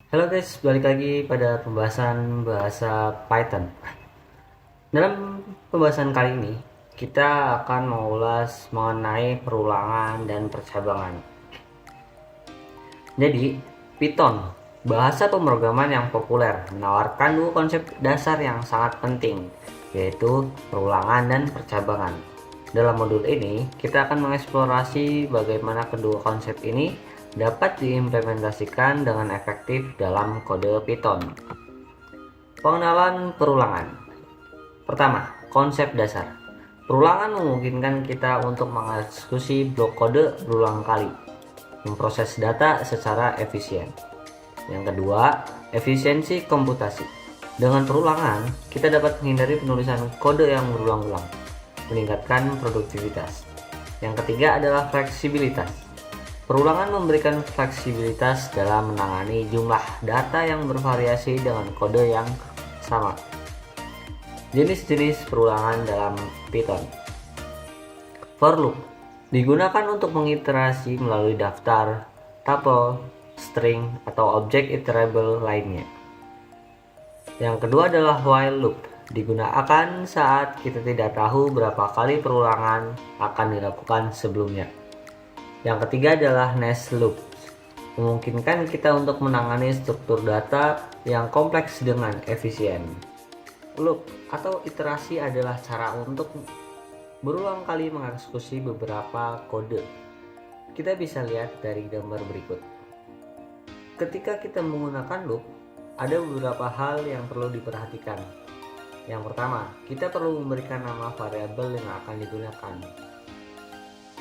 Halo guys, balik lagi pada pembahasan bahasa Python. Dalam pembahasan kali ini, kita akan mengulas mengenai perulangan dan percabangan. Jadi, Python, bahasa pemrograman yang populer, menawarkan dua konsep dasar yang sangat penting, yaitu perulangan dan percabangan. Dalam modul ini, kita akan mengeksplorasi bagaimana kedua konsep ini dapat diimplementasikan dengan efektif dalam kode Python. Pengenalan perulangan. Pertama, konsep dasar. Perulangan memungkinkan kita untuk mengeksekusi blok kode berulang kali, memproses data secara efisien. Yang kedua, efisiensi komputasi. Dengan perulangan, kita dapat menghindari penulisan kode yang berulang-ulang, meningkatkan produktivitas. Yang ketiga adalah fleksibilitas. Perulangan memberikan fleksibilitas dalam menangani jumlah data yang bervariasi dengan kode yang sama. Jenis-jenis perulangan dalam Python. For loop digunakan untuk mengiterasi melalui daftar, tuple, string, atau objek iterable lainnya. Yang kedua adalah while loop, digunakan saat kita tidak tahu berapa kali perulangan akan dilakukan sebelumnya. Yang ketiga adalah nest loop, memungkinkan kita untuk menangani struktur data yang kompleks dengan efisien. Loop atau iterasi adalah cara untuk berulang kali mengeksekusi beberapa kode. Kita bisa lihat dari gambar berikut. Ketika kita menggunakan loop, ada beberapa hal yang perlu diperhatikan. Yang pertama, kita perlu memberikan nama variabel yang akan digunakan.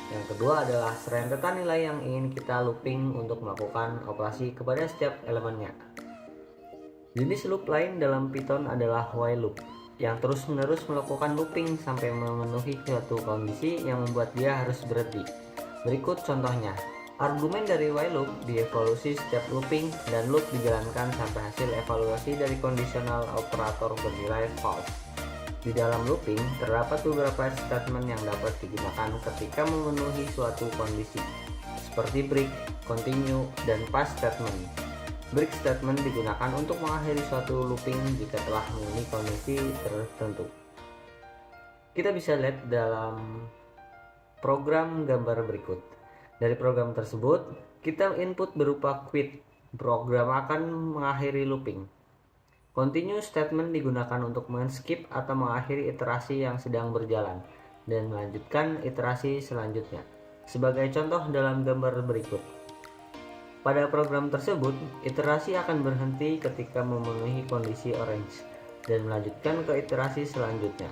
Yang kedua adalah rentetan nilai yang ingin kita looping untuk melakukan operasi kepada setiap elemennya. Jenis loop lain dalam Python adalah while loop, yang terus-menerus melakukan looping sampai memenuhi suatu kondisi yang membuat dia harus berhenti. Berikut contohnya. Argumen dari while loop dievaluasi setiap looping, dan loop dijalankan sampai hasil evaluasi dari conditional operator bernilai false. Di dalam looping, terdapat beberapa statement yang dapat digunakan ketika memenuhi suatu kondisi, seperti break, continue, dan pass statement. Break statement digunakan untuk mengakhiri suatu looping jika telah memenuhi kondisi tertentu. Kita bisa lihat dalam program gambar berikut. Dari program tersebut, kita input berupa quit. Program akan mengakhiri looping. Continue statement digunakan untuk men-skip atau mengakhiri iterasi yang sedang berjalan dan melanjutkan iterasi selanjutnya. Sebagai contoh dalam gambar berikut. Pada program tersebut, iterasi akan berhenti ketika memenuhi kondisi orange dan melanjutkan ke iterasi selanjutnya.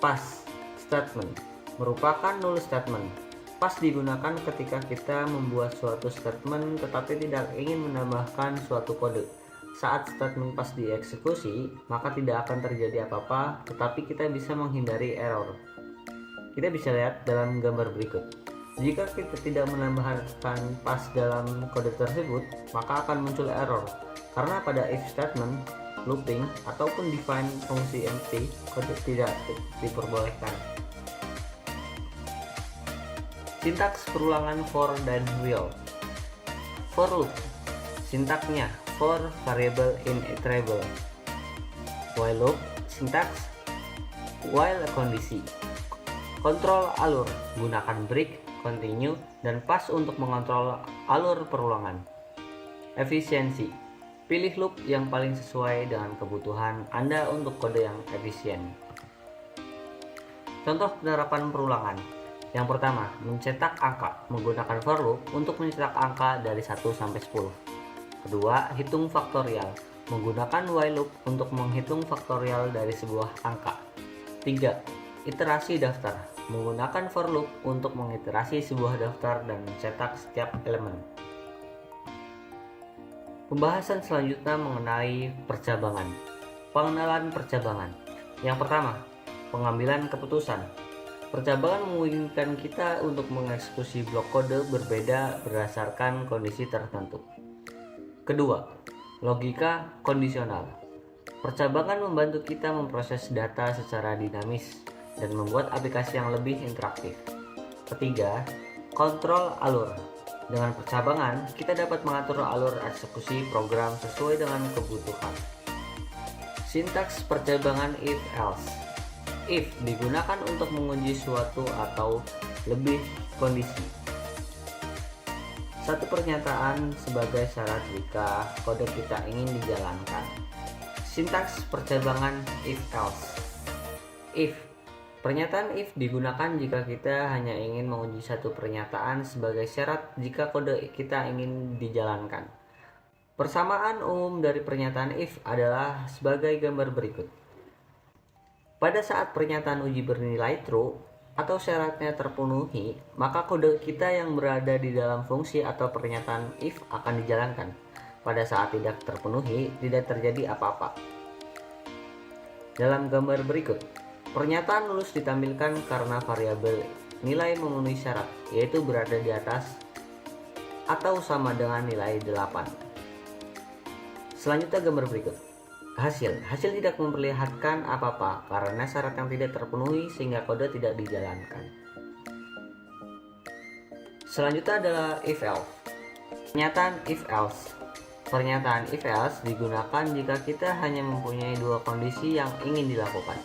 Pass statement merupakan null statement. Pass digunakan ketika kita membuat suatu statement tetapi tidak ingin menambahkan suatu kode. Saat statement pass dieksekusi, maka tidak akan terjadi apa-apa, tetapi kita bisa menghindari error. Kita bisa lihat dalam gambar berikut. Jika kita tidak menambahkan pass dalam kode tersebut, maka akan muncul error. Karena pada if statement, looping, ataupun define fungsi empty, kode tidak diperbolehkan. Sintaks perulangan for dan while. For loop, sintaknya for variable in iterable. While loop, sintaks while kondisi. Kontrol alur, gunakan break, continue, dan pass untuk mengontrol alur perulangan. Efisiensi, pilih loop yang paling sesuai dengan kebutuhan Anda untuk kode yang efisien. Contoh penerapan perulangan. Yang pertama, mencetak angka menggunakan for loop untuk mencetak angka dari 1 sampai 10. Kedua, hitung faktorial menggunakan while loop untuk menghitung faktorial dari sebuah angka. 3. Iterasi daftar menggunakan for loop untuk mengiterasi sebuah daftar dan mencetak setiap elemen. Pembahasan selanjutnya mengenai percabangan. Pengenalan percabangan. Yang pertama, pengambilan keputusan. Percabangan memungkinkan kita untuk mengeksekusi blok kode berbeda berdasarkan kondisi tertentu. Kedua, logika kondisional. Percabangan membantu kita memproses data secara dinamis dan membuat aplikasi yang lebih interaktif. Ketiga, kontrol alur. Dengan percabangan, kita dapat mengatur alur eksekusi program sesuai dengan kebutuhan. Sintaks percabangan if-else. If digunakan untuk menguji suatu atau lebih kondisi. Satu pernyataan sebagai syarat jika kode kita ingin dijalankan. Sintaks percabangan if-else. If. Pernyataan if digunakan jika kita hanya ingin menguji satu pernyataan sebagai syarat jika kode kita ingin dijalankan. Persamaan umum dari pernyataan if adalah sebagai gambar berikut. Pada saat pernyataan uji bernilai true atau syaratnya terpenuhi, maka kode kita yang berada di dalam fungsi atau pernyataan if akan dijalankan. Pada saat tidak terpenuhi, tidak terjadi apa-apa. Dalam gambar berikut, pernyataan lulus ditampilkan karena variabel nilai memenuhi syarat, yaitu berada di atas atau sama dengan nilai 8. Selanjutnya gambar berikut. Hasil tidak memperlihatkan apa-apa karena syarat yang tidak terpenuhi sehingga kode tidak dijalankan. Selanjutnya adalah if-else. Pernyataan if-else. Pernyataan if-else digunakan jika kita hanya mempunyai dua kondisi yang ingin dilakukan.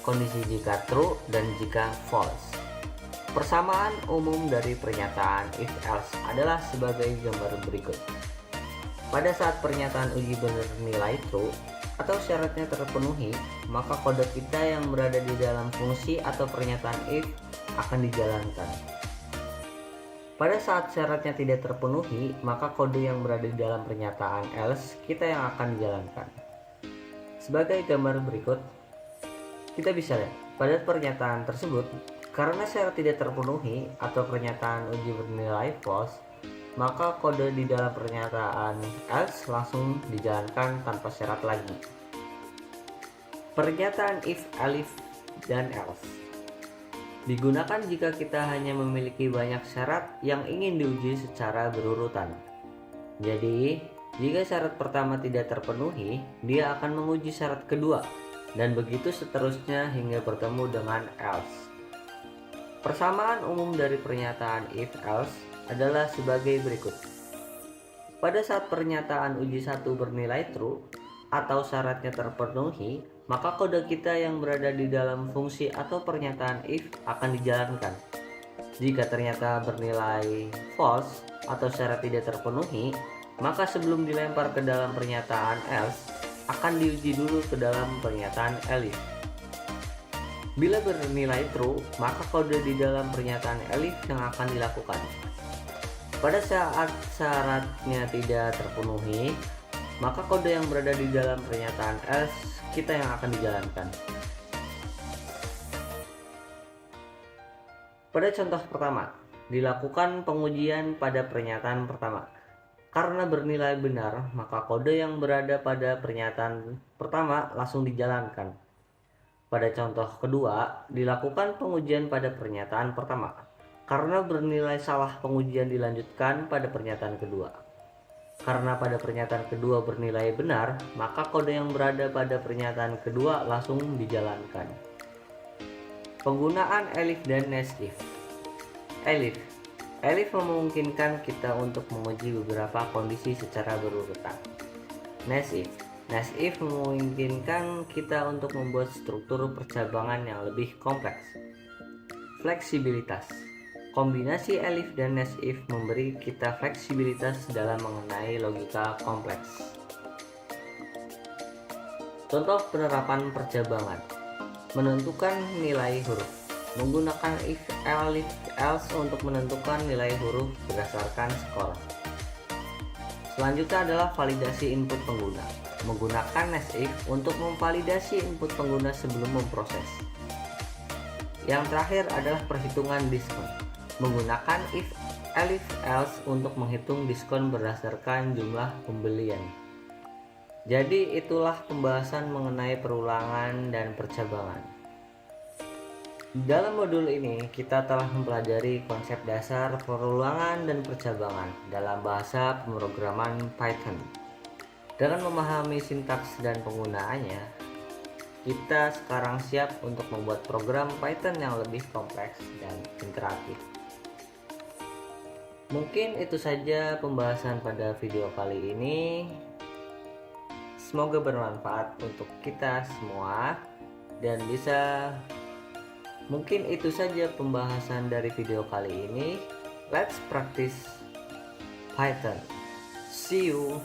Kondisi jika true dan jika false. Persamaan umum dari pernyataan if-else adalah sebagai gambar berikut. Pada saat pernyataan uji bernilai true atau syaratnya terpenuhi, maka kode kita yang berada di dalam fungsi atau pernyataan if akan dijalankan. Pada saat syaratnya tidak terpenuhi, maka kode yang berada di dalam pernyataan else kita yang akan dijalankan. Sebagai gambar berikut, kita bisa lihat pada pernyataan tersebut, karena syarat tidak terpenuhi atau pernyataan uji bernilai false, maka kode di dalam pernyataan else langsung dijalankan tanpa syarat lagi. Pernyataan if, elif, dan else digunakan jika kita hanya memiliki banyak syarat yang ingin diuji secara berurutan. Jadi, jika syarat pertama tidak terpenuhi, dia akan menguji syarat kedua, dan begitu seterusnya hingga bertemu dengan else. Persamaan umum dari pernyataan if-else adalah sebagai berikut. Pada saat pernyataan uji 1 bernilai true atau syaratnya terpenuhi, maka kode kita yang berada di dalam fungsi atau pernyataan if akan dijalankan. Jika ternyata bernilai false atau syarat tidak terpenuhi, maka sebelum dilempar ke dalam pernyataan else, akan diuji dulu ke dalam pernyataan elif. Bila bernilai true, maka kode di dalam pernyataan elif yang akan dilakukan. Pada saat syaratnya tidak terpenuhi, maka kode yang berada di dalam pernyataan else kita yang akan dijalankan. Pada contoh pertama, dilakukan pengujian pada pernyataan pertama. Karena bernilai benar, maka kode yang berada pada pernyataan pertama langsung dijalankan. Pada contoh kedua, dilakukan pengujian pada pernyataan pertama. Karena bernilai salah, pengujian dilanjutkan pada pernyataan kedua. Karena pada pernyataan kedua bernilai benar, maka kode yang berada pada pernyataan kedua langsung dijalankan. Penggunaan elif dan nesif. Elif memungkinkan kita untuk menguji beberapa kondisi secara berurutan. Nesif memungkinkan kita untuk membuat struktur percabangan yang lebih kompleks. Fleksibilitas. Kombinasi elif dan nesif memberi kita fleksibilitas dalam mengenai logika kompleks. Contoh penerapan percabangan. Menentukan nilai huruf. Menggunakan if, elif, else untuk menentukan nilai huruf berdasarkan skor. Selanjutnya adalah validasi input pengguna. Menggunakan nesif untuk memvalidasi input pengguna sebelum memproses. Yang terakhir adalah perhitungan diskon. Menggunakan if, elif, else untuk menghitung diskon berdasarkan jumlah pembelian. Jadi itulah pembahasan mengenai perulangan dan percabangan. Dalam modul ini kita telah mempelajari konsep dasar perulangan dan percabangan dalam bahasa pemrograman Python. Dengan memahami sintaks dan penggunaannya, kita sekarang siap untuk membuat program Python yang lebih kompleks dan interaktif. Mungkin itu saja pembahasan pada video kali ini. Semoga bermanfaat untuk kita semua dan bisa. Mungkin itu saja pembahasan dari video kali ini. Let's practice Python. See you.